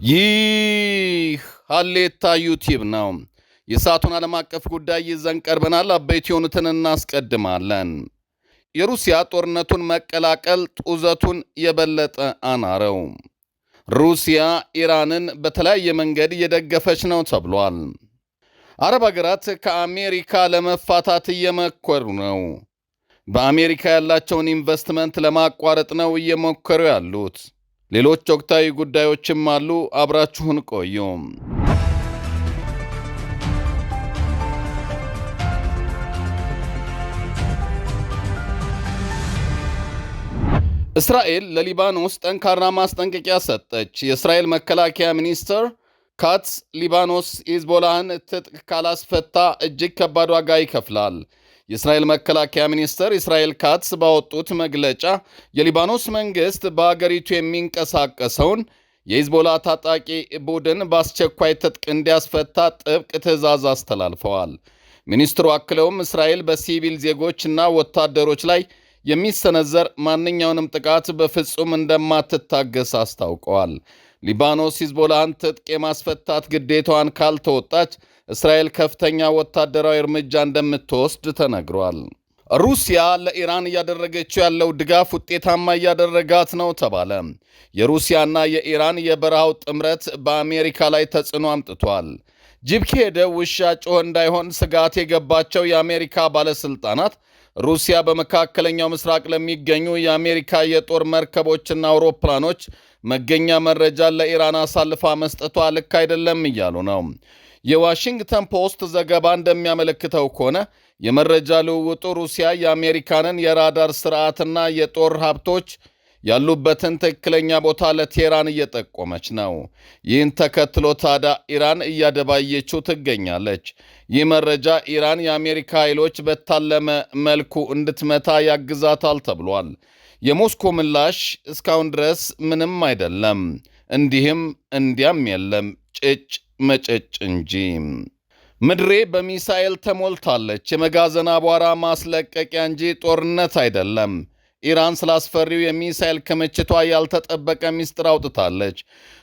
ይህ ሀሌታ ዩቲዩብ ነው። የሰዓቱን ዓለም አቀፍ ጉዳይ ይዘን ቀርበናል። አበይት የሆኑትን እናስቀድማለን። የሩሲያ ጦርነቱን መቀላቀል ጡዘቱን የበለጠ አናረው። ሩሲያ ኢራንን በተለያየ መንገድ እየደገፈች ነው ተብሏል። አረብ ሀገራት ከአሜሪካ ለመፋታት እየመከሩ ነው። በአሜሪካ ያላቸውን ኢንቨስትመንት ለማቋረጥ ነው እየሞከሩ ያሉት። ሌሎች ወቅታዊ ጉዳዮችም አሉ። አብራችሁን ቆዩ። እስራኤል ለሊባኖስ ጠንካራ ማስጠንቀቂያ ሰጠች። የእስራኤል መከላከያ ሚኒስትር ካትስ ሊባኖስ ሂዝቦላህን ትጥቅ ካላስፈታ እጅግ ከባድ ዋጋ ይከፍላል። የእስራኤል መከላከያ ሚኒስትር እስራኤል ካትስ ባወጡት መግለጫ የሊባኖስ መንግሥት በአገሪቱ የሚንቀሳቀሰውን የሂዝቦላ ታጣቂ ቡድን በአስቸኳይ ትጥቅ እንዲያስፈታ ጥብቅ ትዕዛዝ አስተላልፈዋል። ሚኒስትሩ አክለውም እስራኤል በሲቪል ዜጎችና ወታደሮች ላይ የሚሰነዘር ማንኛውንም ጥቃት በፍጹም እንደማትታገስ አስታውቀዋል። ሊባኖስ ሂዝቦላህን ትጥቅ የማስፈታት ግዴታዋን ካልተወጣች እስራኤል ከፍተኛ ወታደራዊ እርምጃ እንደምትወስድ ተነግሯል። ሩሲያ ለኢራን እያደረገችው ያለው ድጋፍ ውጤታማ እያደረጋት ነው ተባለ። የሩሲያና የኢራን የበረሃው ጥምረት በአሜሪካ ላይ ተጽዕኖ አምጥቷል። ጅብ ከሄደ ውሻ ጮኸ እንዳይሆን ስጋት የገባቸው የአሜሪካ ባለሥልጣናት ሩሲያ በመካከለኛው ምስራቅ ለሚገኙ የአሜሪካ የጦር መርከቦችና አውሮፕላኖች መገኛ መረጃ ለኢራን አሳልፋ መስጠቷ ልክ አይደለም እያሉ ነው። የዋሽንግተን ፖስት ዘገባ እንደሚያመለክተው ከሆነ የመረጃ ልውውጡ ሩሲያ የአሜሪካንን የራዳር ስርዓትና የጦር ሀብቶች ያሉበትን ትክክለኛ ቦታ ለቴህራን እየጠቆመች ነው። ይህን ተከትሎ ታዲያ ኢራን እያደባየችው ትገኛለች። ይህ መረጃ ኢራን የአሜሪካ ኃይሎች በታለመ መልኩ እንድትመታ ያግዛታል ተብሏል። የሞስኮ ምላሽ እስካሁን ድረስ ምንም አይደለም፣ እንዲህም እንዲያም የለም፣ ጭጭ መጨጭ እንጂ። ምድሬ በሚሳኤል ተሞልታለች። የመጋዘን አቧራ ማስለቀቂያ እንጂ ጦርነት አይደለም። ኢራን ስላስፈሪው የሚሳኤል ክምችቷ ያልተጠበቀ ሚስጥር አውጥታለች።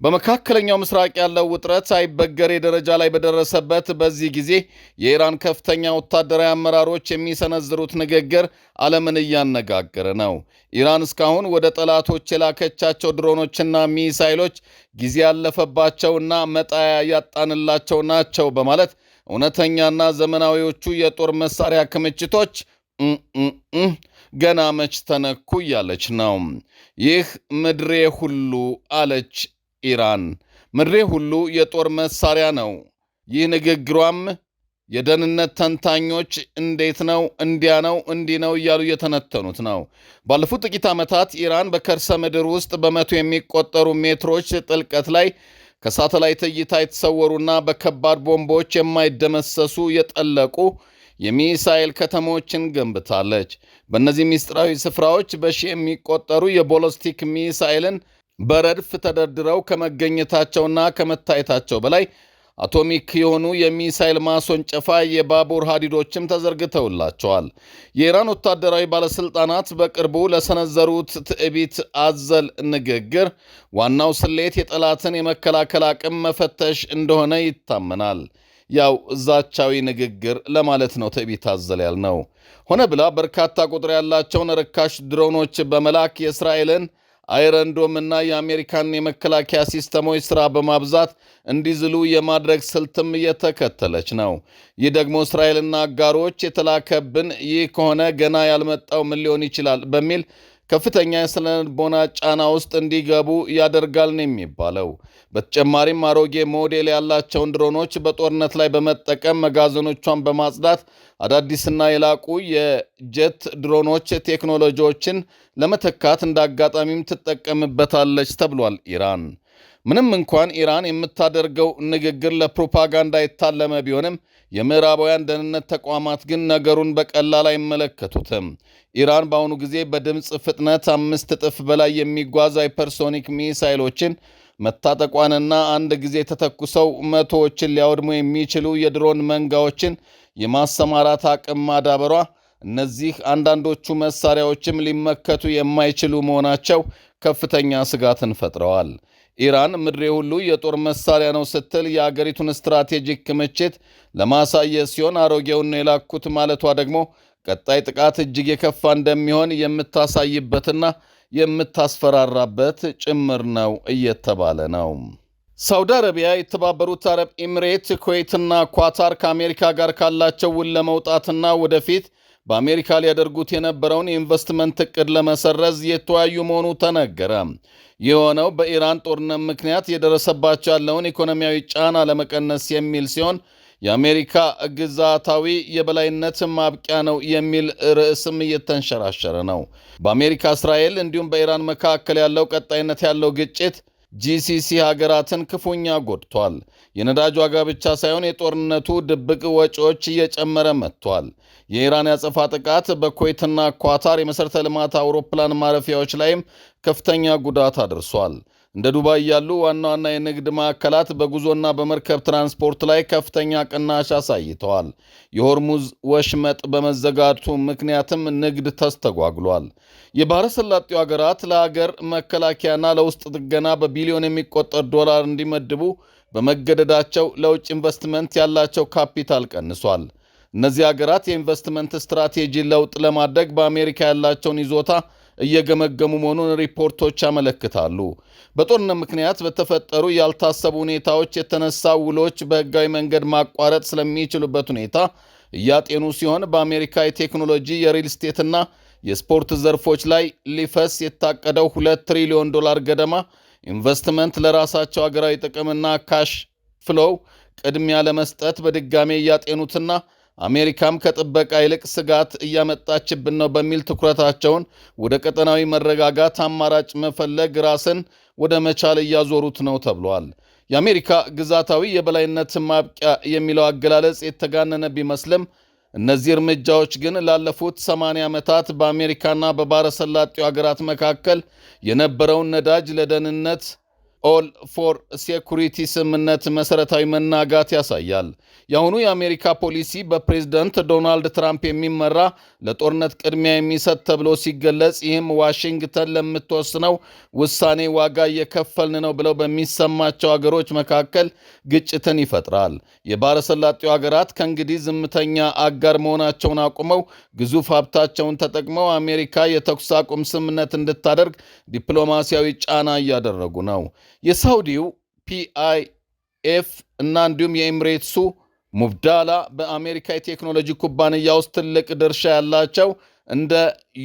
በመካከለኛው ምስራቅ ያለው ውጥረት አይበገሬ ደረጃ ላይ በደረሰበት በዚህ ጊዜ የኢራን ከፍተኛ ወታደራዊ አመራሮች የሚሰነዝሩት ንግግር ዓለምን እያነጋገረ ነው። ኢራን እስካሁን ወደ ጠላቶች የላከቻቸው ድሮኖችና ሚሳይሎች ጊዜ ያለፈባቸውና መጣያ ያጣንላቸው ናቸው በማለት እውነተኛና ዘመናዊዎቹ የጦር መሳሪያ ክምችቶች ገና መች ተነኩ እያለች ነው። ይህ ምድሬ ሁሉ አለች ኢራን፣ ምድሬ ሁሉ የጦር መሳሪያ ነው። ይህ ንግግሯም የደህንነት ተንታኞች እንዴት ነው እንዲያ ነው እንዲህ ነው እያሉ እየተነተኑት ነው። ባለፉት ጥቂት ዓመታት ኢራን በከርሰ ምድር ውስጥ በመቶ የሚቆጠሩ ሜትሮች ጥልቀት ላይ ከሳተላይት እይታ የተሰወሩና በከባድ ቦምቦች የማይደመሰሱ የጠለቁ የሚሳኤል ከተሞችን ገንብታለች። በእነዚህ ምስጢራዊ ስፍራዎች በሺህ የሚቆጠሩ የቦለስቲክ ሚሳኤልን በረድፍ ተደርድረው ከመገኘታቸውና ከመታየታቸው በላይ አቶሚክ የሆኑ የሚሳኤል ማስወንጨፋ የባቡር ሀዲዶችም ተዘርግተውላቸዋል። የኢራን ወታደራዊ ባለሥልጣናት በቅርቡ ለሰነዘሩት ትዕቢት አዘል ንግግር ዋናው ስሌት የጠላትን የመከላከል አቅም መፈተሽ እንደሆነ ይታመናል። ያው ዛቻዊ ንግግር ለማለት ነው ትዕቢት አዘል ያልነው። ሆነ ብላ በርካታ ቁጥር ያላቸውን ርካሽ ድሮኖች በመላክ የእስራኤልን አይረንዶም እና የአሜሪካን የመከላከያ ሲስተሞች ሥራ በማብዛት እንዲዝሉ የማድረግ ስልትም እየተከተለች ነው። ይህ ደግሞ እስራኤልና አጋሮች የተላከብን ይህ ከሆነ ገና ያልመጣው ምን ሊሆን ይችላል በሚል ከፍተኛ የስነ ልቦና ጫና ውስጥ እንዲገቡ ያደርጋል ነው የሚባለው። በተጨማሪም አሮጌ ሞዴል ያላቸውን ድሮኖች በጦርነት ላይ በመጠቀም መጋዘኖቿን በማጽዳት አዳዲስና የላቁ የጀት ድሮኖች ቴክኖሎጂዎችን ለመተካት እንደ አጋጣሚም ትጠቀምበታለች ተብሏል። ኢራን ምንም እንኳን ኢራን የምታደርገው ንግግር ለፕሮፓጋንዳ የታለመ ቢሆንም የምዕራባውያን ደህንነት ተቋማት ግን ነገሩን በቀላል አይመለከቱትም። ኢራን በአሁኑ ጊዜ በድምፅ ፍጥነት 5 እጥፍ በላይ የሚጓዝ ሃይፐርሶኒክ ሚሳይሎችን መታጠቋንና አንድ ጊዜ ተተኩሰው መቶዎችን ሊያወድሙ የሚችሉ የድሮን መንጋዎችን የማሰማራት አቅም ማዳበሯ እነዚህ አንዳንዶቹ መሳሪያዎችም ሊመከቱ የማይችሉ መሆናቸው ከፍተኛ ስጋትን ፈጥረዋል። ኢራን ምድሬ ሁሉ የጦር መሳሪያ ነው ስትል የአገሪቱን ስትራቴጂክ ክምችት ለማሳየት ሲሆን አሮጌውን ነው የላኩት ማለቷ ደግሞ ቀጣይ ጥቃት እጅግ የከፋ እንደሚሆን የምታሳይበትና የምታስፈራራበት ጭምር ነው እየተባለ ነው። ሳውዲ አረቢያ፣ የተባበሩት አረብ ኤሚሬት፣ ኩዌትና ኳታር ከአሜሪካ ጋር ካላቸው ውል ለመውጣትና ወደፊት በአሜሪካ ሊያደርጉት የነበረውን የኢንቨስትመንት ዕቅድ ለመሰረዝ የተወያዩ መሆኑ ተነገረ። የሆነው በኢራን ጦርነት ምክንያት የደረሰባቸው ያለውን ኢኮኖሚያዊ ጫና ለመቀነስ የሚል ሲሆን የአሜሪካ ግዛታዊ የበላይነት ማብቂያ ነው የሚል ርዕስም እየተንሸራሸረ ነው። በአሜሪካ እስራኤል እንዲሁም በኢራን መካከል ያለው ቀጣይነት ያለው ግጭት ጂሲሲ ሀገራትን ክፉኛ ጎድቷል። የነዳጅ ዋጋ ብቻ ሳይሆን የጦርነቱ ድብቅ ወጪዎች እየጨመረ መጥቷል። የኢራን ያጸፋ ጥቃት በኩዌትና ኳታር የመሠረተ ልማት አውሮፕላን ማረፊያዎች ላይም ከፍተኛ ጉዳት አድርሷል። እንደ ዱባይ ያሉ ዋና ዋና የንግድ ማዕከላት በጉዞና በመርከብ ትራንስፖርት ላይ ከፍተኛ ቅናሽ አሳይተዋል። የሆርሙዝ ወሽመጥ በመዘጋቱ ምክንያትም ንግድ ተስተጓጉሏል። የባሕረ ሰላጤው ሀገራት ለሀገር መከላከያና ለውስጥ ጥገና በቢሊዮን የሚቆጠር ዶላር እንዲመድቡ በመገደዳቸው ለውጭ ኢንቨስትመንት ያላቸው ካፒታል ቀንሷል። እነዚህ ሀገራት የኢንቨስትመንት ስትራቴጂ ለውጥ ለማድረግ በአሜሪካ ያላቸውን ይዞታ እየገመገሙ መሆኑን ሪፖርቶች ያመለክታሉ። በጦርነት ምክንያት በተፈጠሩ ያልታሰቡ ሁኔታዎች የተነሳ ውሎች በሕጋዊ መንገድ ማቋረጥ ስለሚችሉበት ሁኔታ እያጤኑ ሲሆን በአሜሪካ የቴክኖሎጂ፣ የሪል ስቴትና የስፖርት ዘርፎች ላይ ሊፈስ የታቀደው $2 ትሪሊዮን ገደማ ኢንቨስትመንት ለራሳቸው ሀገራዊ ጥቅምና ካሽ ፍሎው ቅድሚያ ለመስጠት በድጋሜ እያጤኑትና አሜሪካም ከጥበቃ ይልቅ ስጋት እያመጣችብን ነው በሚል ትኩረታቸውን ወደ ቀጠናዊ መረጋጋት አማራጭ መፈለግ ራስን ወደ መቻል እያዞሩት ነው ተብሏል። የአሜሪካ ግዛታዊ የበላይነት ማብቂያ የሚለው አገላለጽ የተጋነነ ቢመስልም እነዚህ እርምጃዎች ግን ላለፉት 80 ዓመታት በአሜሪካና በባሕረ ሰላጤው ሀገራት መካከል የነበረውን ነዳጅ ለደህንነት ኦል ፎር ሴኩሪቲ ስምምነት መሠረታዊ መናጋት ያሳያል። የአሁኑ የአሜሪካ ፖሊሲ በፕሬዝደንት ዶናልድ ትራምፕ የሚመራ ለጦርነት ቅድሚያ የሚሰጥ ተብሎ ሲገለጽ፣ ይህም ዋሽንግተን ለምትወስነው ውሳኔ ዋጋ እየከፈልን ነው ብለው በሚሰማቸው አገሮች መካከል ግጭትን ይፈጥራል። የባሕረ ሰላጤው ሀገራት ከእንግዲህ ዝምተኛ አጋር መሆናቸውን አቁመው ግዙፍ ሀብታቸውን ተጠቅመው አሜሪካ የተኩስ አቁም ስምምነት እንድታደርግ ዲፕሎማሲያዊ ጫና እያደረጉ ነው። የሳውዲው ፒአይኤፍ እና እንዲሁም የኤሚሬትሱ ሙብዳላ በአሜሪካ የቴክኖሎጂ ኩባንያ ውስጥ ትልቅ ድርሻ ያላቸው እንደ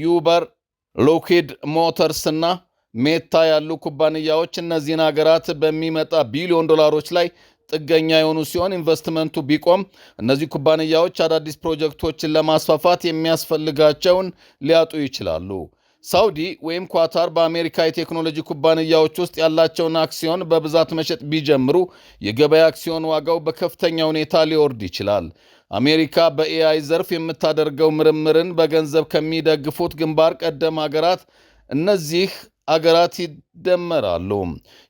ዩበር፣ ሎክሂድ ሞተርስ እና ሜታ ያሉ ኩባንያዎች እነዚህን ሀገራት በሚመጣ ቢሊዮን ዶላሮች ላይ ጥገኛ የሆኑ ሲሆን ኢንቨስትመንቱ ቢቆም እነዚህ ኩባንያዎች አዳዲስ ፕሮጀክቶችን ለማስፋፋት የሚያስፈልጋቸውን ሊያጡ ይችላሉ። ሳውዲ ወይም ኳታር በአሜሪካ የቴክኖሎጂ ኩባንያዎች ውስጥ ያላቸውን አክሲዮን በብዛት መሸጥ ቢጀምሩ የገበያ አክሲዮን ዋጋው በከፍተኛ ሁኔታ ሊወርድ ይችላል። አሜሪካ በኤአይ ዘርፍ የምታደርገው ምርምርን በገንዘብ ከሚደግፉት ግንባር ቀደም ሀገራት እነዚህ አገራት ይደመራሉ።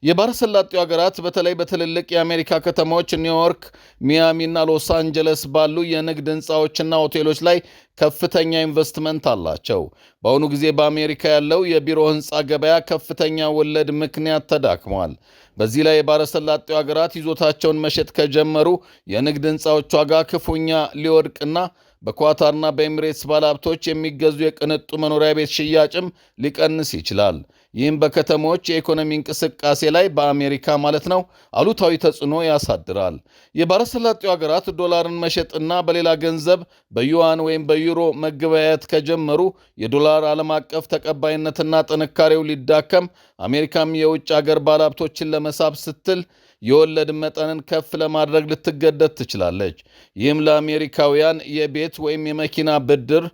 የባሕረ ሰላጤው ሀገራት በተለይ በትልልቅ የአሜሪካ ከተሞች ኒውዮርክ፣ ሚያሚና ሎስ አንጀለስ ባሉ የንግድ ሕንፃዎችና ሆቴሎች ላይ ከፍተኛ ኢንቨስትመንት አላቸው። በአሁኑ ጊዜ በአሜሪካ ያለው የቢሮ ሕንፃ ገበያ ከፍተኛ ወለድ ምክንያት ተዳክሟል። በዚህ ላይ የባሕረ ሰላጤው ሀገራት ይዞታቸውን መሸጥ ከጀመሩ የንግድ ሕንፃዎች ዋጋ ክፉኛ ሊወድቅና በኳታርና በኤሚሬትስ ባለሀብቶች የሚገዙ የቅንጡ መኖሪያ ቤት ሽያጭም ሊቀንስ ይችላል። ይህም በከተሞች የኢኮኖሚ እንቅስቃሴ ላይ በአሜሪካ ማለት ነው አሉታዊ ተጽዕኖ ያሳድራል። የባሕረ ሰላጤው ሀገራት ዶላርን መሸጥና በሌላ ገንዘብ በዩዋን ወይም በዩሮ መገበያየት ከጀመሩ የዶላር ዓለም አቀፍ ተቀባይነትና ጥንካሬው ሊዳከም፣ አሜሪካም የውጭ ሀገር ባለሀብቶችን ለመሳብ ስትል የወለድ መጠንን ከፍ ለማድረግ ልትገደድ ትችላለች። ይህም ለአሜሪካውያን የቤት ወይም የመኪና ብድር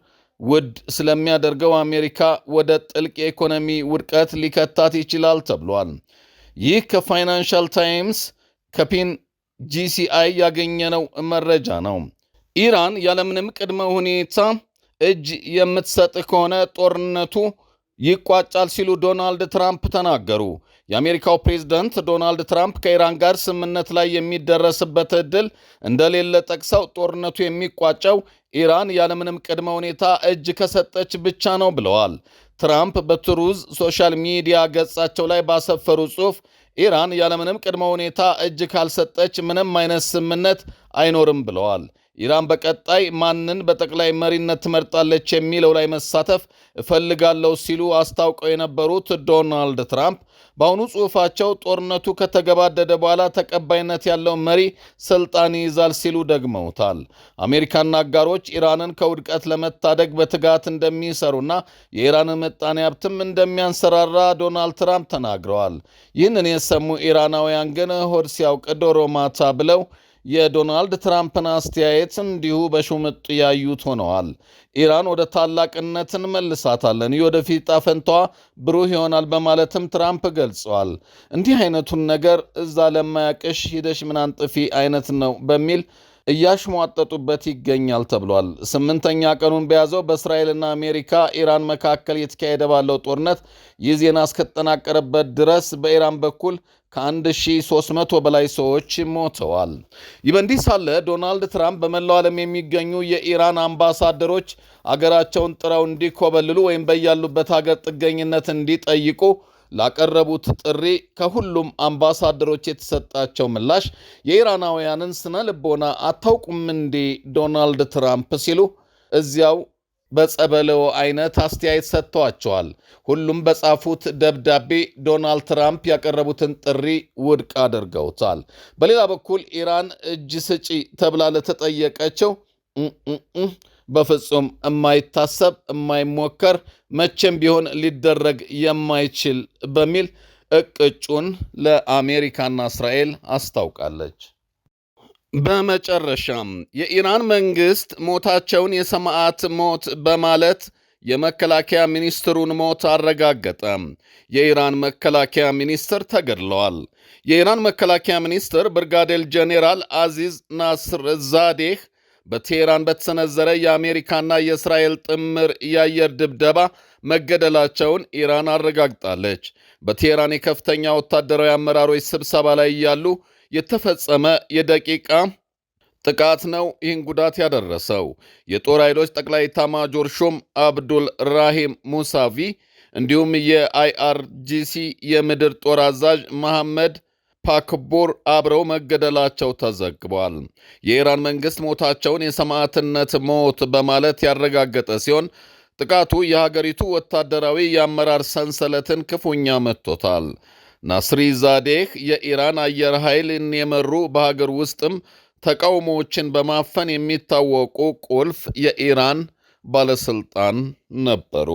ውድ ስለሚያደርገው አሜሪካ ወደ ጥልቅ የኢኮኖሚ ውድቀት ሊከታት ይችላል ተብሏል። ይህ ከፋይናንሻል ታይምስ ከፒን ጂሲአይ ያገኘነው መረጃ ነው። ኢራን ያለምንም ቅድመ ሁኔታ እጅ የምትሰጥ ከሆነ ጦርነቱ ይቋጫል ሲሉ ዶናልድ ትራምፕ ተናገሩ። የአሜሪካው ፕሬዝዳንት ዶናልድ ትራምፕ ከኢራን ጋር ስምምነት ላይ የሚደረስበት ዕድል እንደሌለ ጠቅሰው ጦርነቱ የሚቋጨው ኢራን ያለምንም ቅድመ ሁኔታ እጅ ከሰጠች ብቻ ነው ብለዋል። ትራምፕ በትሩዝ ሶሻል ሚዲያ ገጻቸው ላይ ባሰፈሩ ጽሑፍ ኢራን ያለምንም ቅድመ ሁኔታ እጅ ካልሰጠች ምንም አይነት ስምምነት አይኖርም ብለዋል። ኢራን በቀጣይ ማንን በጠቅላይ መሪነት ትመርጣለች የሚለው ላይ መሳተፍ እፈልጋለሁ ሲሉ አስታውቀው የነበሩት ዶናልድ ትራምፕ በአሁኑ ጽሑፋቸው ጦርነቱ ከተገባደደ በኋላ ተቀባይነት ያለው መሪ ስልጣን ይይዛል ሲሉ ደግመውታል። አሜሪካና አጋሮች ኢራንን ከውድቀት ለመታደግ በትጋት እንደሚሰሩና የኢራንን ምጣኔ ሀብትም እንደሚያንሰራራ ዶናልድ ትራምፕ ተናግረዋል። ይህንን የሰሙ ኢራናውያን ግን ሆድ ሲያውቅ ዶሮ ማታ ብለው የዶናልድ ትራምፕን አስተያየት እንዲሁ በሹምጥ ያዩት ሆነዋል። ኢራን ወደ ታላቅነት እንመልሳታለን፣ የወደፊት ዕጣ ፈንታዋ ብሩህ ይሆናል በማለትም ትራምፕ ገልጸዋል። እንዲህ አይነቱን ነገር እዛ ለማያቅሽ ሂደሽ ምን አንጥፊ አይነት ነው በሚል እያሽሟጠጡበት ይገኛል ተብሏል። 8ኛ ቀኑን በያዘው በእስራኤልና አሜሪካ ኢራን መካከል የተካሄደ ባለው ጦርነት ይህ ዜና እስከተጠናቀረበት ድረስ በኢራን በኩል ከ1300 በላይ ሰዎች ሞተዋል። ይህ በእንዲህ ሳለ ዶናልድ ትራምፕ በመላው ዓለም የሚገኙ የኢራን አምባሳደሮች አገራቸውን ጥረው እንዲኮበልሉ ወይም በያሉበት ሀገር ጥገኝነት እንዲጠይቁ ላቀረቡት ጥሪ ከሁሉም አምባሳደሮች የተሰጣቸው ምላሽ የኢራናውያንን ስነ ልቦና አታውቁም እንዴ ዶናልድ ትራምፕ ሲሉ እዚያው በጸበለው አይነት አስተያየት ሰጥተዋቸዋል። ሁሉም በጻፉት ደብዳቤ ዶናልድ ትራምፕ ያቀረቡትን ጥሪ ውድቅ አድርገውታል። በሌላ በኩል ኢራን እጅ ስጪ ተብላ ለተጠየቀችው በፍጹም የማይታሰብ የማይሞከር መቼም ቢሆን ሊደረግ የማይችል በሚል እቅጩን ለአሜሪካና እስራኤል አስታውቃለች። በመጨረሻም የኢራን መንግሥት ሞታቸውን የሰማዕት ሞት በማለት የመከላከያ ሚኒስትሩን ሞት አረጋገጠ። የኢራን መከላከያ ሚኒስትር ተገድለዋል። የኢራን መከላከያ ሚኒስትር ብርጋዴር ጄኔራል አዚዝ ናስር ዛዴህ በቴህራን በተሰነዘረ የአሜሪካና የእስራኤል ጥምር የአየር ድብደባ መገደላቸውን ኢራን አረጋግጣለች። በቴህራን የከፍተኛ ወታደራዊ አመራሮች ስብሰባ ላይ ያሉ የተፈጸመ የደቂቃ ጥቃት ነው ይህን ጉዳት ያደረሰው። የጦር ኃይሎች ጠቅላይ ኤታማዦር ሹም አብዱል ራሂም ሙሳቪ እንዲሁም የአይአርጂሲ የምድር ጦር አዛዥ መሐመድ ፓክቡር አብረው መገደላቸው ተዘግቧል። የኢራን መንግሥት ሞታቸውን የሰማዕትነት ሞት በማለት ያረጋገጠ ሲሆን ጥቃቱ የሀገሪቱ ወታደራዊ የአመራር ሰንሰለትን ክፉኛ መትቶታል። ናስሪ ዛዴህ የኢራን አየር ኃይልን የመሩ በሀገር ውስጥም ተቃውሞዎችን በማፈን የሚታወቁ ቁልፍ የኢራን ባለሥልጣን ነበሩ።